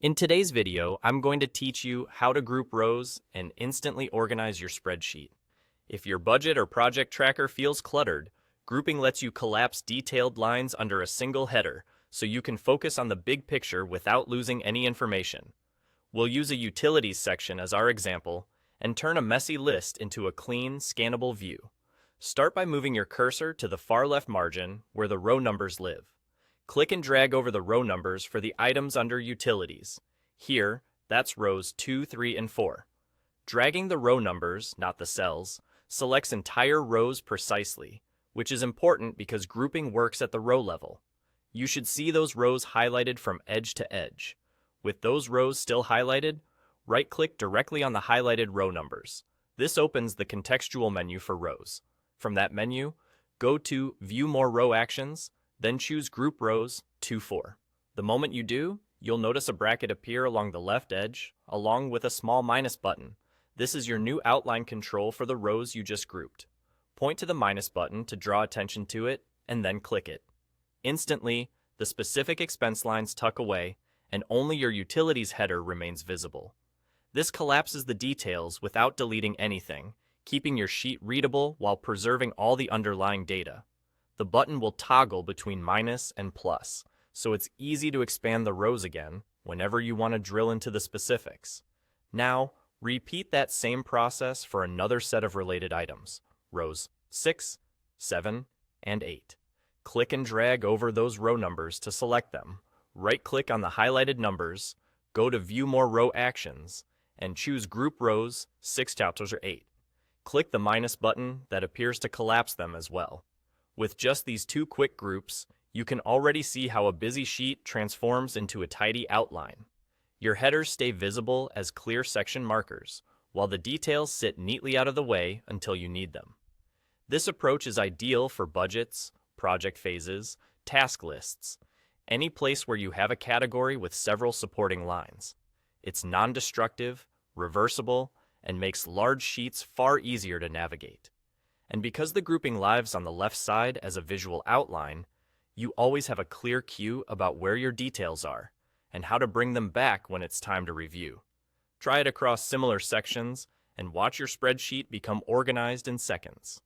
In today's video, I'm going to teach you how to group rows and instantly organize your spreadsheet. If your budget or project tracker feels cluttered, grouping lets you collapse detailed lines under a single header so you can focus on the big picture without losing any information. We'll use a utilities section as our example and turn a messy list into a clean, scannable view. Start by moving your cursor to the far left margin where the row numbers live. Click and drag over the row numbers for the items under Utilities. Here, that's rows 2, 3, and 4. Dragging the row numbers, not the cells, selects entire rows precisely, which is important because grouping works at the row level. You should see those rows highlighted from edge to edge. With those rows still highlighted, right-click directly on the highlighted row numbers. This opens the contextual menu for rows. From that menu, go to View More Row Actions, then choose Group Rows 2, 4. The moment you do, you'll notice a bracket appear along the left edge, along with a small minus button. This is your new outline control for the rows you just grouped. Point to the minus button to draw attention to it, and then click it. Instantly, the specific expense lines tuck away, and only your utilities header remains visible. This collapses the details without deleting anything, keeping your sheet readable while preserving all the underlying data. The button will toggle between minus and plus, so it's easy to expand the rows again whenever you want to drill into the specifics. Now, repeat that same process for another set of related items, rows 6, 7, and 8. Click and drag over those row numbers to select them. Right-click on the highlighted numbers, go to View More Row Actions, and choose Group Rows 6, 8. Click the minus button that appears to collapse them as well. With just these two quick groups, you can already see how a busy sheet transforms into a tidy outline. Your headers stay visible as clear section markers, while the details sit neatly out of the way until you need them. This approach is ideal for budgets, project phases, task lists, any place where you have a category with several supporting lines. It's non-destructive, reversible, and makes large sheets far easier to navigate. And because the grouping lives on the left side as a visual outline, you always have a clear cue about where your details are and how to bring them back when it's time to review. Try it across similar sections and watch your spreadsheet become organized in seconds.